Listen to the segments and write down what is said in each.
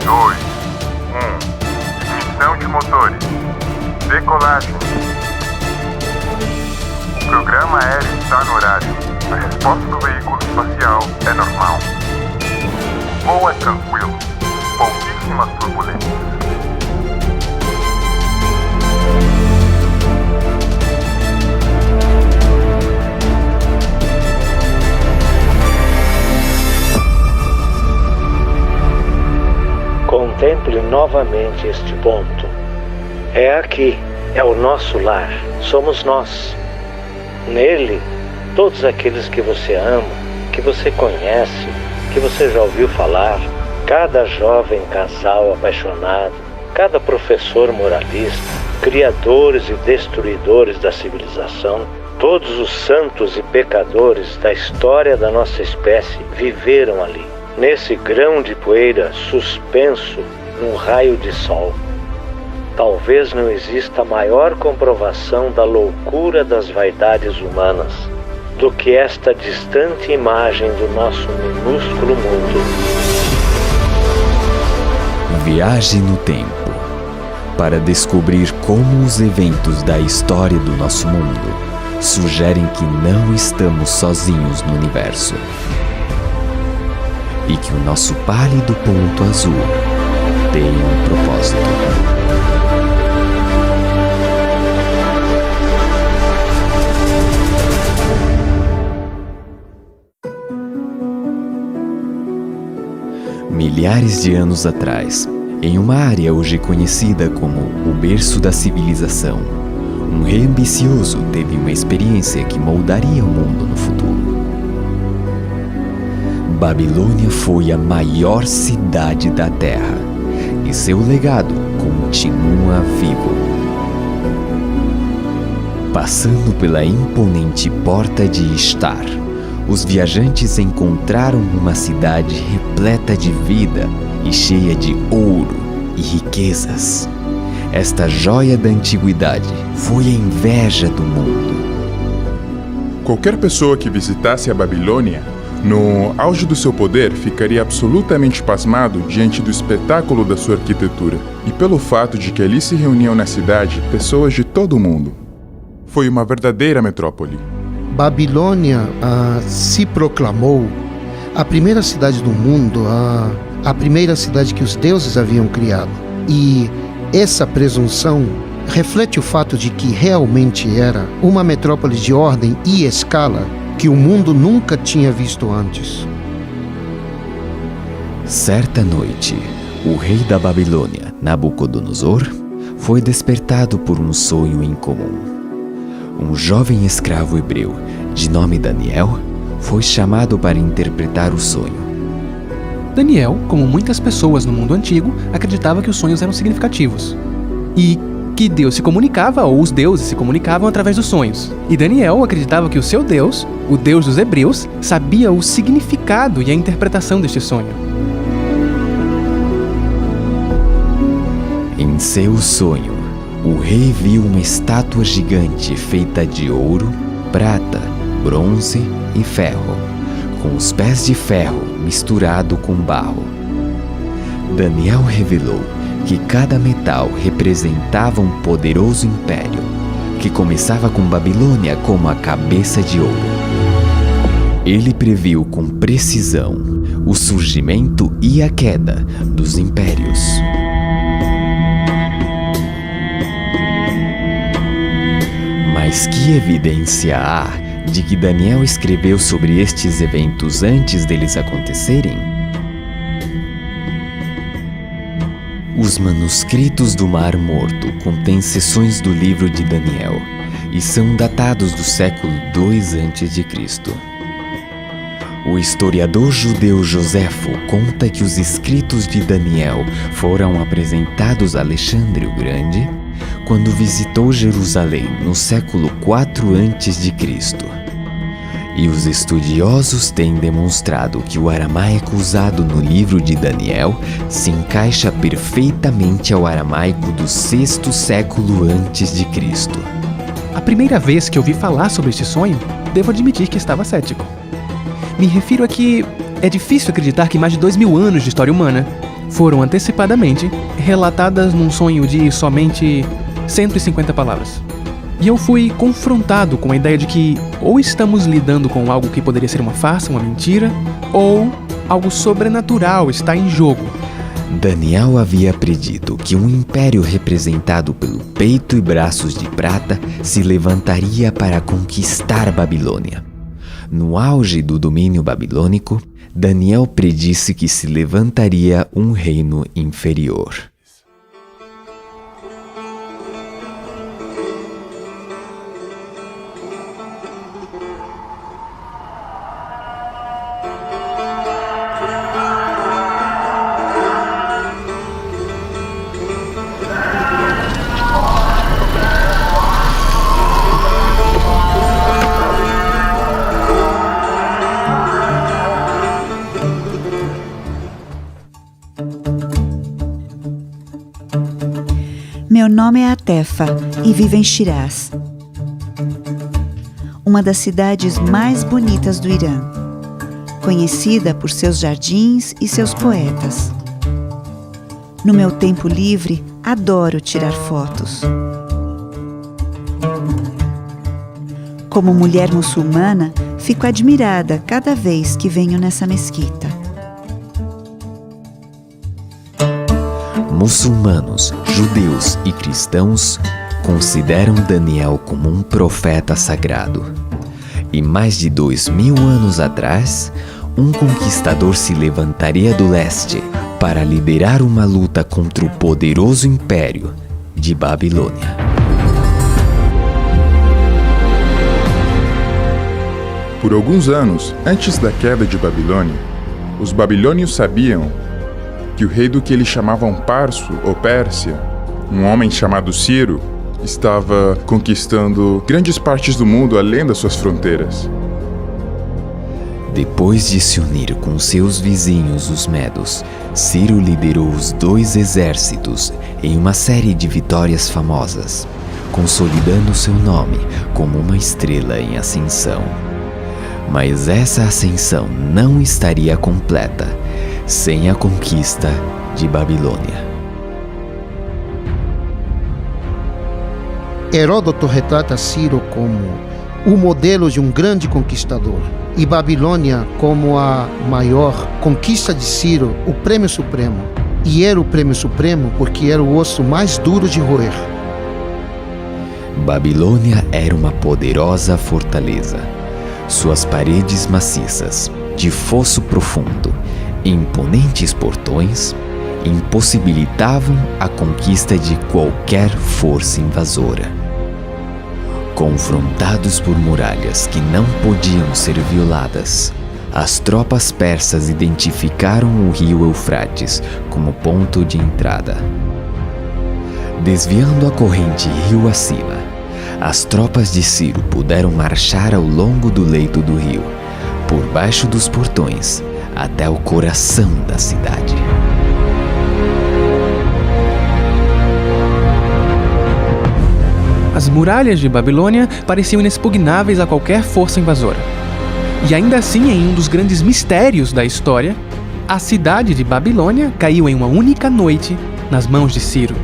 2, 1. Ignição de motores. Decolagem. O programa aéreo está no horário. A resposta do veículo espacial é normal. O voo é tranquilo. Pouquíssimas turbulências. Contemple novamente este ponto. É aqui, é o nosso lar, somos nós. Nele, todos aqueles que você ama, que você conhece, que você já ouviu falar, cada jovem casal apaixonado, cada professor moralista, criadores e destruidores da civilização, todos os santos e pecadores da história da nossa espécie viveram ali, nesse grão de poeira suspenso num raio de sol. Talvez não exista maior comprovação da loucura das vaidades humanas do que esta distante imagem do nosso minúsculo mundo. Viaje no tempo para descobrir como os eventos da história do nosso mundo sugerem que não estamos sozinhos no universo e que o nosso pálido ponto azul tem um propósito. Milhares de anos atrás, em uma área hoje conhecida como o berço da civilização, um rei ambicioso teve uma experiência que moldaria o mundo no futuro. Babilônia foi a maior cidade da Terra e seu legado continua vivo. Passando pela imponente Porta de Ishtar, os viajantes encontraram uma cidade repleta de vida e cheia de ouro e riquezas. Esta joia da antiguidade foi a inveja do mundo. Qualquer pessoa que visitasse a Babilônia, no auge do seu poder, ficaria absolutamente pasmado diante do espetáculo da sua arquitetura e pelo fato de que ali se reuniam na cidade pessoas de todo o mundo. Foi uma verdadeira metrópole. Babilônia se proclamou a primeira cidade do mundo, a primeira cidade que os deuses haviam criado. E essa presunção reflete o fato de que realmente era uma metrópole de ordem e escala que o mundo nunca tinha visto antes. Certa noite, o rei da Babilônia, Nabucodonosor, foi despertado por um sonho incomum. Um jovem escravo hebreu, de nome Daniel, foi chamado para interpretar o sonho. Daniel, como muitas pessoas no mundo antigo, acreditava que os sonhos eram significativos e que Deus se comunicava, ou os deuses se comunicavam através dos sonhos. E Daniel acreditava que o seu Deus, o Deus dos hebreus, sabia o significado e a interpretação deste sonho. Em seu sonho, o rei viu uma estátua gigante feita de ouro, prata, bronze e ferro, com os pés de ferro misturado com barro. Daniel revelou que cada metal representava um poderoso império, que começava com Babilônia como a cabeça de ouro. Ele previu com precisão o surgimento e a queda dos impérios. Mas que evidência há de que Daniel escreveu sobre estes eventos antes deles acontecerem? Os manuscritos do Mar Morto contêm seções do livro de Daniel e são datados do século II a.C. O historiador judeu Joséfo conta que os escritos de Daniel foram apresentados a Alexandre o Grande quando visitou Jerusalém no século IV a.C. E os estudiosos têm demonstrado que o aramaico usado no livro de Daniel se encaixa perfeitamente ao aramaico do VI século a.C. A primeira vez que ouvi falar sobre este sonho, devo admitir que estava cético. Me refiro a que é difícil acreditar que mais de 2000 anos de história humana, foram antecipadamente relatadas num sonho de somente 150 palavras. E eu fui confrontado com a ideia de que ou estamos lidando com algo que poderia ser uma farsa, uma mentira, ou algo sobrenatural está em jogo. Daniel havia predito que um império representado pelo peito e braços de prata se levantaria para conquistar Babilônia. No auge do domínio babilônico, Daniel predisse que se levantaria um reino inferior. Meu nome é Atefa e vivo em Shiraz, uma das cidades mais bonitas do Irã, conhecida por seus jardins e seus poetas. No meu tempo livre, adoro tirar fotos. Como mulher muçulmana, fico admirada cada vez que venho nessa mesquita. Muçulmanos, judeus e cristãos consideram Daniel como um profeta sagrado. E mais de 2000 anos atrás, um conquistador se levantaria do leste para liderar uma luta contra o poderoso império de Babilônia. Por alguns anos antes da queda de Babilônia, os babilônios sabiam que o rei do que eles chamavam Parso ou Pérsia, um homem chamado Ciro, estava conquistando grandes partes do mundo além das suas fronteiras. Depois de se unir com seus vizinhos, os medos, Ciro liderou os 2 exércitos em uma série de vitórias famosas, consolidando seu nome como uma estrela em ascensão. Mas essa ascensão não estaria completa sem a conquista de Babilônia. Heródoto retrata Ciro como o modelo de um grande conquistador e Babilônia como a maior conquista de Ciro, o prêmio supremo. E era o prêmio supremo porque era o osso mais duro de roer. Babilônia era uma poderosa fortaleza. Suas paredes maciças, de fosso profundo, e imponentes portões impossibilitavam a conquista de qualquer força invasora. Confrontados por muralhas que não podiam ser violadas, as tropas persas identificaram o rio Eufrates como ponto de entrada. Desviando a corrente rio acima, as tropas de Ciro puderam marchar ao longo do leito do rio, por baixo dos portões, até o coração da cidade. As muralhas de Babilônia pareciam inexpugnáveis a qualquer força invasora. E ainda assim, em um dos grandes mistérios da história, a cidade de Babilônia caiu em uma única noite nas mãos de Ciro.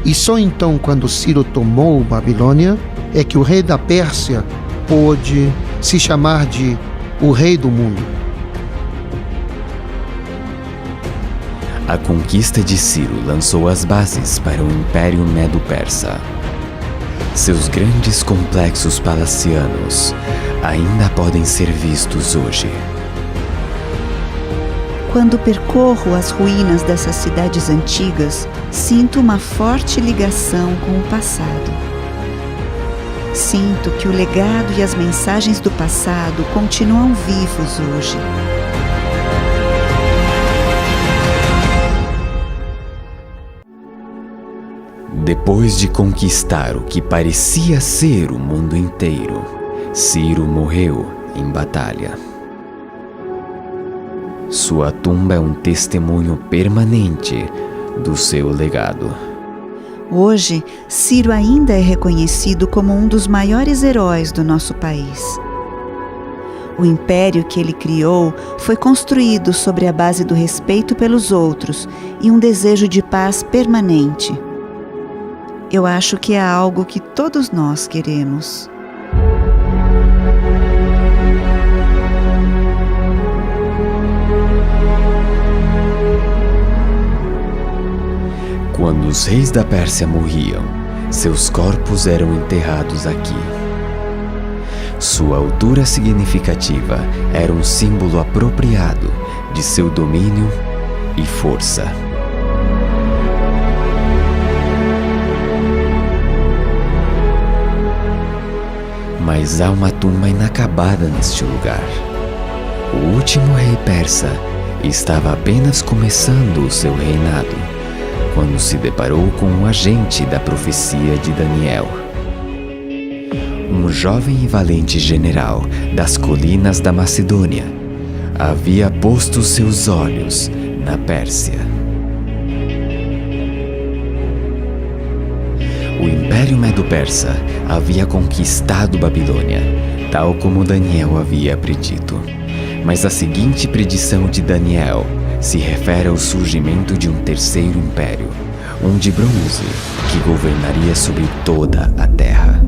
E só então, quando Ciro tomou Babilônia, é que o rei da Pérsia pôde se chamar de o rei do mundo. A conquista de Ciro lançou as bases para o Império Medo-Persa. Seus grandes complexos palacianos ainda podem ser vistos hoje. Quando percorro as ruínas dessas cidades antigas, sinto uma forte ligação com o passado. Sinto que o legado e as mensagens do passado continuam vivos hoje. Depois de conquistar o que parecia ser o mundo inteiro, Ciro morreu em batalha. Sua tumba é um testemunho permanente do seu legado. Hoje, Ciro ainda é reconhecido como um dos maiores heróis do nosso país. O império que ele criou foi construído sobre a base do respeito pelos outros e um desejo de paz permanente. Eu acho que é algo que todos nós queremos. Quando os reis da Pérsia morriam, seus corpos eram enterrados aqui. Sua altura significativa era um símbolo apropriado de seu domínio e força. Mas há uma tumba inacabada neste lugar. O último rei persa estava apenas começando o seu reinado, quando se deparou com um agente da profecia de Daniel. Um jovem e valente general das colinas da Macedônia havia posto seus olhos na Pérsia. O Império Medo-Persa havia conquistado Babilônia, tal como Daniel havia predito. Mas a seguinte predição de Daniel se refere ao surgimento de um terceiro império, um de bronze, que governaria sobre toda a terra.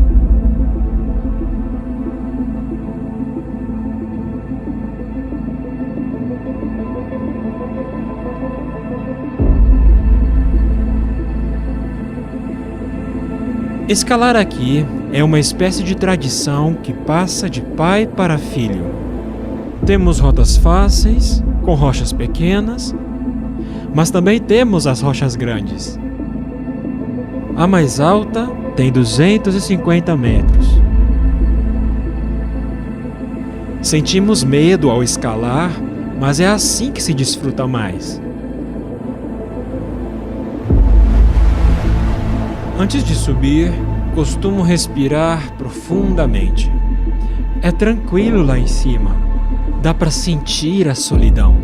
Escalar aqui é uma espécie de tradição que passa de pai para filho. Temos rotas fáceis, com rochas pequenas, mas também temos as rochas grandes. A mais alta tem 250 metros. Sentimos medo ao escalar, mas é assim que se desfruta mais. Antes de subir, costumo respirar profundamente. É tranquilo lá em cima. Dá para sentir a solidão.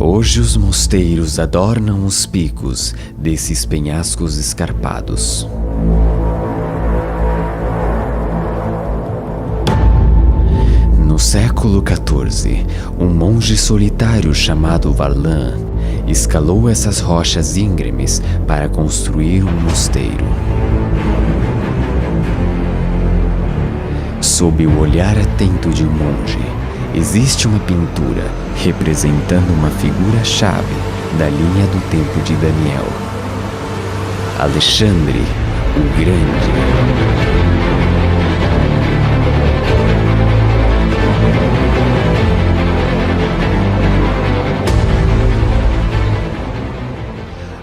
Hoje os mosteiros adornam os picos desses penhascos escarpados. No século XIV, um monge solitário chamado Varlan escalou essas rochas íngremes para construir um mosteiro. Sob o olhar atento de um monge, existe uma pintura representando uma figura-chave da linha do tempo de Daniel. Alexandre o Grande.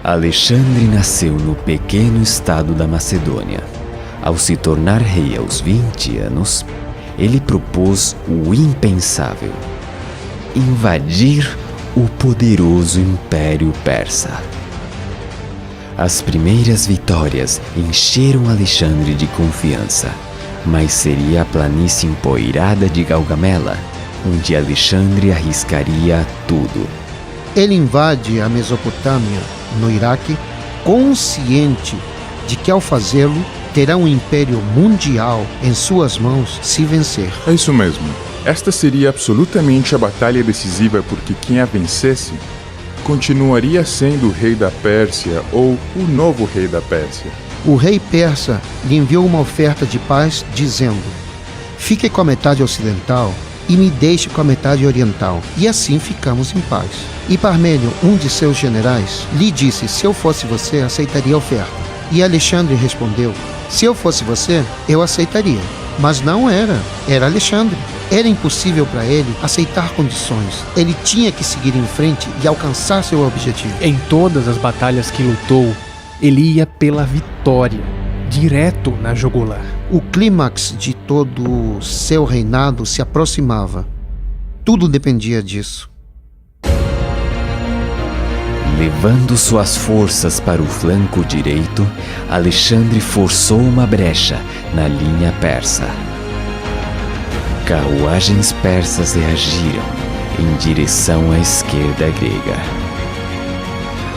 Alexandre nasceu no pequeno estado da Macedônia. Ao se tornar rei aos 20 anos, ele propôs o impensável: invadir o poderoso Império Persa. As primeiras vitórias encheram Alexandre de confiança, mas seria a planície empoeirada de Gaugamela, onde Alexandre arriscaria tudo. Ele invade a Mesopotâmia, no Iraque, consciente de que ao fazê-lo terá um império mundial em suas mãos se vencer. É isso mesmo. Esta seria absolutamente a batalha decisiva, porque quem a vencesse continuaria sendo o rei da Pérsia ou o novo rei da Pérsia. O rei persa lhe enviou uma oferta de paz, dizendo: fique com a metade ocidental e me deixe com a metade oriental, e assim ficamos em paz. E Parmênio, um de seus generais, lhe disse: se eu fosse você, aceitaria a oferta. E Alexandre respondeu: se eu fosse você, eu aceitaria. Mas não era Alexandre. Era impossível para ele aceitar condições. Ele tinha que seguir em frente e alcançar seu objetivo. Em todas as batalhas que lutou, ele ia pela vitória, direto na jugular. O clímax de todo o seu reinado se aproximava. Tudo dependia disso. Levando suas forças para o flanco direito, Alexandre forçou uma brecha na linha persa. Carruagens persas reagiram em direção à esquerda grega.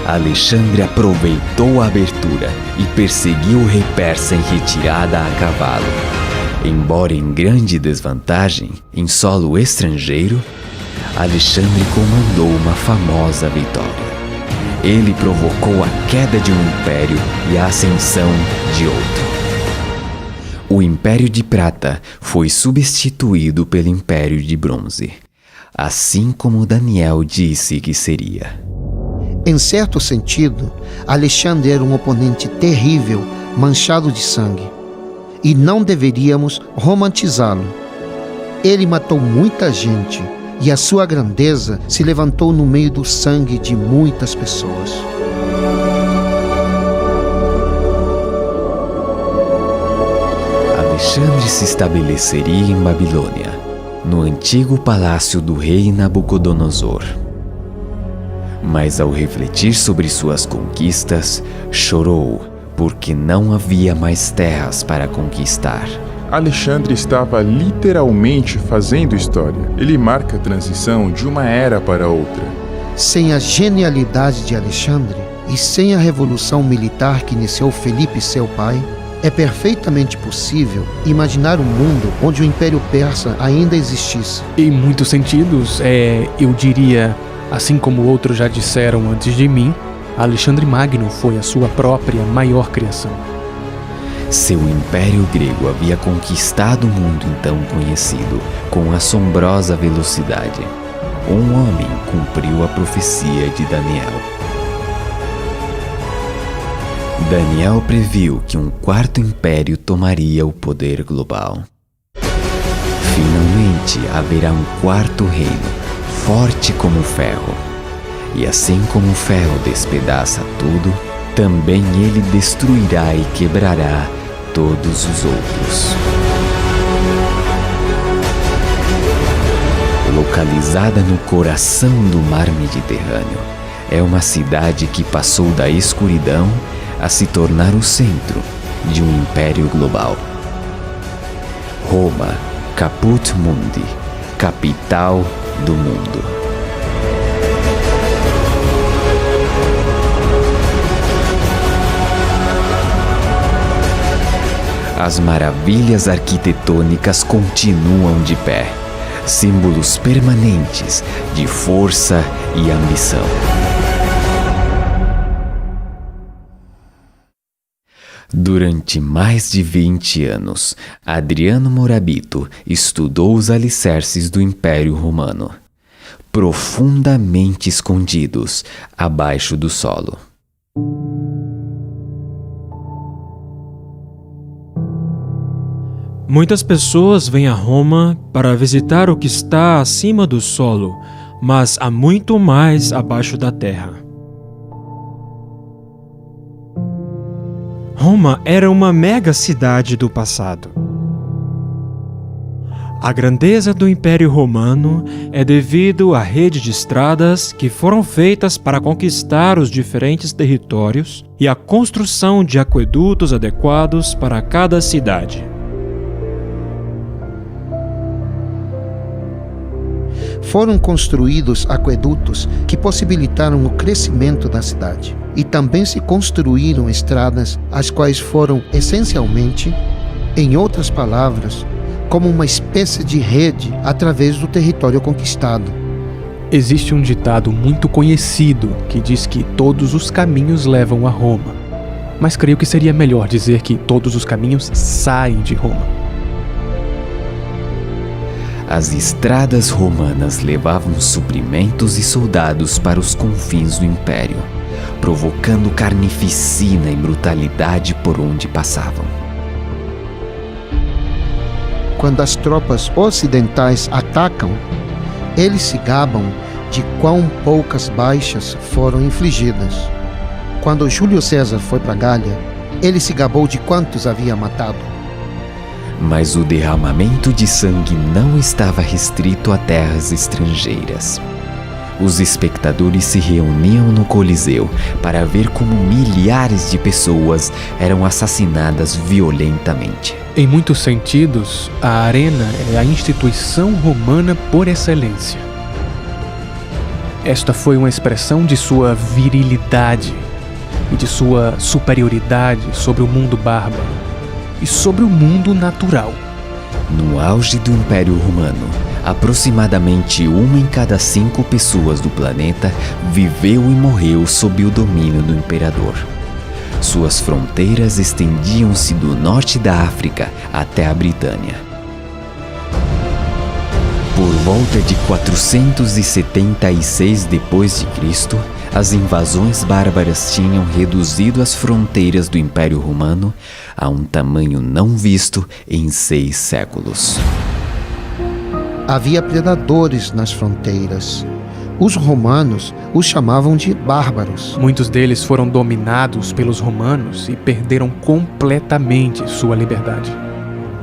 Alexandre aproveitou a abertura e perseguiu o rei persa em retirada a cavalo. Embora em grande desvantagem, em solo estrangeiro, Alexandre comandou uma famosa vitória. Ele provocou a queda de um império e a ascensão de outro. O Império de Prata foi substituído pelo Império de Bronze, assim como Daniel disse que seria. Em certo sentido, Alexandre era um oponente terrível, manchado de sangue. E não deveríamos romantizá-lo. Ele matou muita gente e a sua grandeza se levantou no meio do sangue de muitas pessoas. Alexandre se estabeleceria em Babilônia, no antigo palácio do rei Nabucodonosor. Mas ao refletir sobre suas conquistas, chorou, porque não havia mais terras para conquistar. Alexandre estava literalmente fazendo história. Ele marca a transição de uma era para outra. Sem a genialidade de Alexandre e sem a revolução militar que iniciou Felipe, seu pai, é perfeitamente possível imaginar um mundo onde o Império Persa ainda existisse. Em muitos sentidos, eu diria, assim como outros já disseram antes de mim, Alexandre Magno foi a sua própria maior criação. Seu império grego havia conquistado o mundo então conhecido com assombrosa velocidade. Um homem cumpriu a profecia de Daniel. Daniel previu que um quarto império tomaria o poder global. Finalmente haverá um quarto reino, forte como o ferro. E assim como o ferro despedaça tudo, também ele destruirá e quebrará todos os outros. Localizada no coração do mar Mediterrâneo, é uma cidade que passou da escuridão a se tornar o centro de um império global. Roma, Caput Mundi, capital do mundo. As maravilhas arquitetônicas continuam de pé, símbolos permanentes de força e ambição. Durante mais de 20 anos, Adriano Morabito estudou os alicerces do Império Romano, profundamente escondidos abaixo do solo. Muitas pessoas vêm a Roma para visitar o que está acima do solo, mas há muito mais abaixo da terra. Roma era uma mega cidade do passado. A grandeza do Império Romano é devido à rede de estradas que foram feitas para conquistar os diferentes territórios e à construção de aquedutos adequados para cada cidade. Foram construídos aquedutos que possibilitaram o crescimento da cidade. E também se construíram estradas, as quais foram essencialmente, em outras palavras, como uma espécie de rede através do território conquistado. Existe um ditado muito conhecido que diz que todos os caminhos levam a Roma. Mas creio que seria melhor dizer que todos os caminhos saem de Roma. As estradas romanas levavam suprimentos e soldados para os confins do império, provocando carnificina e brutalidade por onde passavam. Quando as tropas ocidentais atacam, eles se gabam de quão poucas baixas foram infligidas. Quando Júlio César foi para Gália, ele se gabou de quantos havia matado. Mas o derramamento de sangue não estava restrito a terras estrangeiras. Os espectadores se reuniam no Coliseu para ver como milhares de pessoas eram assassinadas violentamente. Em muitos sentidos, a arena é a instituição romana por excelência. Esta foi uma expressão de sua virilidade e de sua superioridade sobre o mundo bárbaro e sobre o mundo natural. No auge do Império Romano, aproximadamente 1 em cada 5 pessoas do planeta viveu e morreu sob o domínio do imperador. Suas fronteiras estendiam-se do norte da África até a Britânia. Por volta de 476 d.C., as invasões bárbaras tinham reduzido as fronteiras do Império Romano a um tamanho não visto em 6 séculos. Havia predadores nas fronteiras. Os romanos os chamavam de bárbaros. Muitos deles foram dominados pelos romanos e perderam completamente sua liberdade.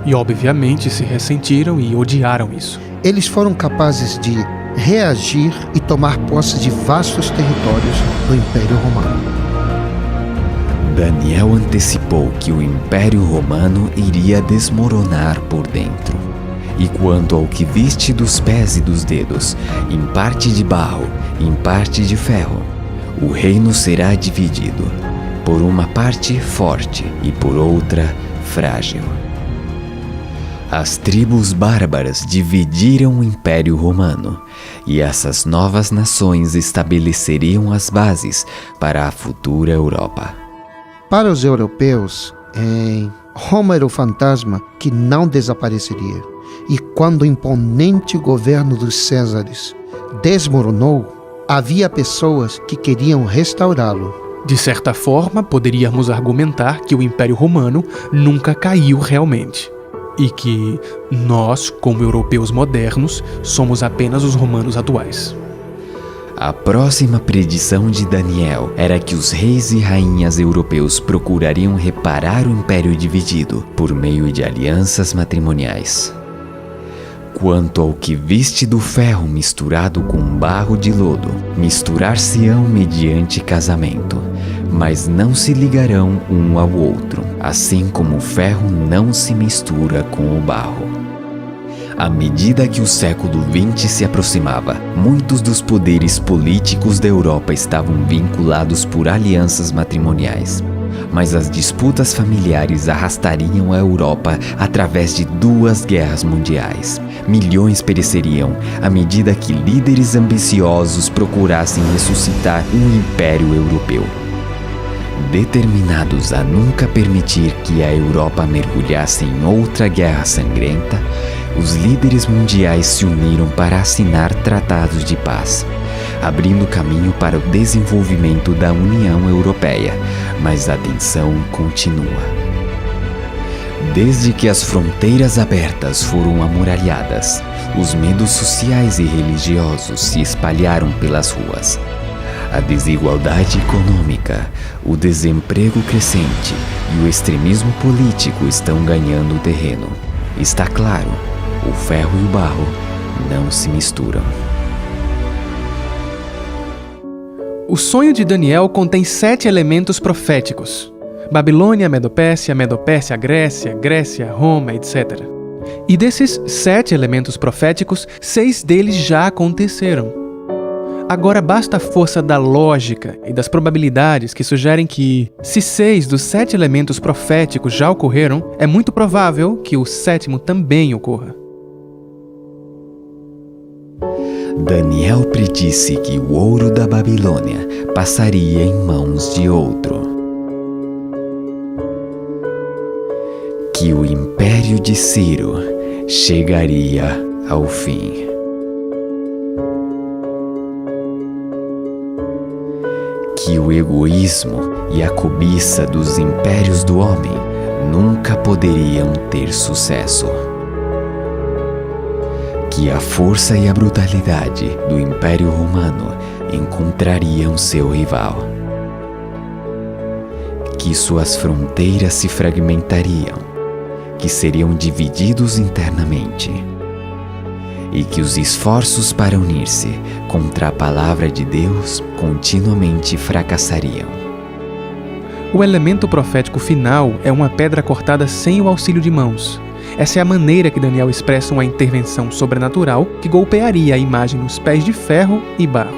E obviamente se ressentiram e odiaram isso. Eles foram capazes de reagir e tomar posse de vastos territórios do Império Romano. Daniel antecipou que o Império Romano iria desmoronar por dentro. E quanto ao que viste dos pés e dos dedos, em parte de barro, em parte de ferro, o reino será dividido, por uma parte forte e por outra frágil. As tribos bárbaras dividiram o Império Romano, e essas novas nações estabeleceriam as bases para a futura Europa. Para os europeus, Roma era o fantasma que não desapareceria. E quando o imponente governo dos Césares desmoronou, havia pessoas que queriam restaurá-lo. De certa forma, poderíamos argumentar que o Império Romano nunca caiu realmente. E que nós, como europeus modernos, somos apenas os romanos atuais. A próxima predição de Daniel era que os reis e rainhas europeus procurariam reparar o império dividido por meio de alianças matrimoniais. Quanto ao que viste do ferro misturado com barro de lodo, misturar-se-ão mediante casamento, mas não se ligarão um ao outro, assim como o ferro não se mistura com o barro. À medida que o século XX se aproximava, muitos dos poderes políticos da Europa estavam vinculados por alianças matrimoniais. Mas as disputas familiares arrastariam a Europa através de 2 guerras mundiais. Milhões pereceriam à medida que líderes ambiciosos procurassem ressuscitar um império europeu. Determinados a nunca permitir que a Europa mergulhasse em outra guerra sangrenta, os líderes mundiais se uniram para assinar tratados de paz, abrindo caminho para o desenvolvimento da União Europeia, mas a tensão continua. Desde que as fronteiras abertas foram amuralhadas, os medos sociais e religiosos se espalharam pelas ruas. A desigualdade econômica, o desemprego crescente e o extremismo político estão ganhando terreno. Está claro, o ferro e o barro não se misturam. O sonho de Daniel contém 7 elementos proféticos: Babilônia, Medopérsia, Medopérsia, Grécia, Grécia, Roma, etc. E desses 7 elementos proféticos, 6 deles já aconteceram. Agora basta a força da lógica e das probabilidades que sugerem que, se 6 dos 7 elementos proféticos já ocorreram, é muito provável que o 7º também ocorra. Daniel predisse que o ouro da Babilônia passaria em mãos de outro. Que o império de Ciro chegaria ao fim. Que o egoísmo e a cobiça dos impérios do homem nunca poderiam ter sucesso. Que a força e a brutalidade do Império Romano encontrariam seu rival. Que suas fronteiras se fragmentariam, que seriam divididos internamente, e que os esforços para unir-se contra a palavra de Deus continuamente fracassariam. O elemento profético final é uma pedra cortada sem o auxílio de mãos. Essa é a maneira que Daniel expressa uma intervenção sobrenatural que golpearia a imagem nos pés de ferro e barro.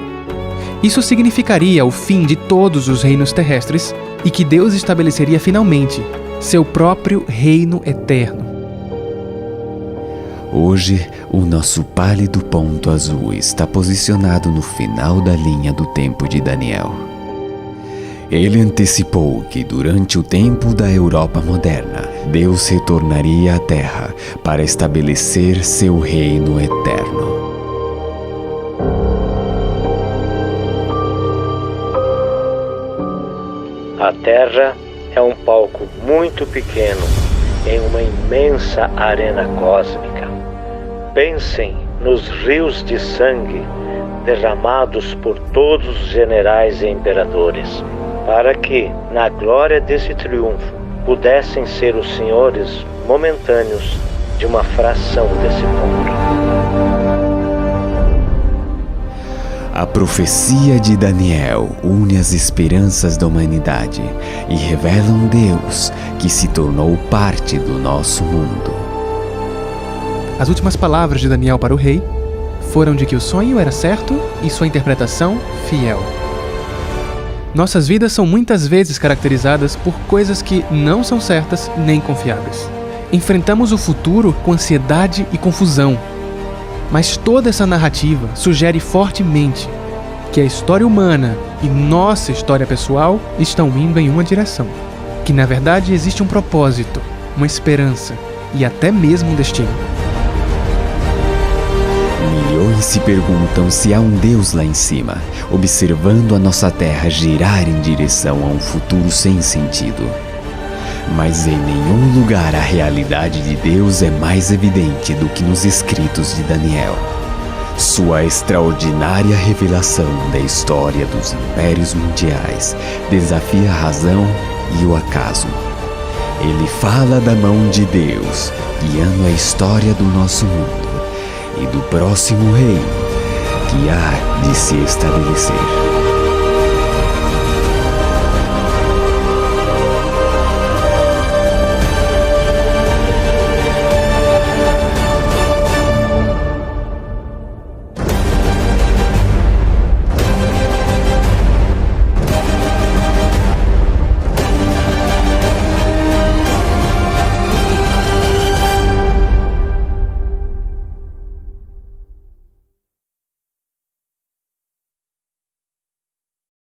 Isso significaria o fim de todos os reinos terrestres e que Deus estabeleceria finalmente seu próprio reino eterno. Hoje, o nosso pálido ponto azul está posicionado no final da linha do tempo de Daniel. Ele antecipou que durante o tempo da Europa moderna, Deus retornaria à Terra para estabelecer seu reino eterno. A Terra é um palco muito pequeno em uma imensa arena cósmica. Pensem nos rios de sangue derramados por todos os generais e imperadores, para que, na glória desse triunfo, pudessem ser os senhores momentâneos de uma fração desse mundo. A profecia de Daniel une as esperanças da humanidade e revela um Deus que se tornou parte do nosso mundo. As últimas palavras de Daniel para o rei foram de que o sonho era certo e sua interpretação fiel. Nossas vidas são muitas vezes caracterizadas por coisas que não são certas nem confiáveis. Enfrentamos o futuro com ansiedade e confusão. Mas toda essa narrativa sugere fortemente que a história humana e nossa história pessoal estão indo em uma direção. Que na verdade existe um propósito, uma esperança e até mesmo um destino. Milhões se perguntam se há um Deus lá em cima, observando a nossa terra girar em direção a um futuro sem sentido. Mas em nenhum lugar a realidade de Deus é mais evidente do que nos escritos de Daniel. Sua extraordinária revelação da história dos impérios mundiais desafia a razão e o acaso. Ele fala da mão de Deus, guiando a história do nosso mundo e do próximo reino que há de se estabelecer.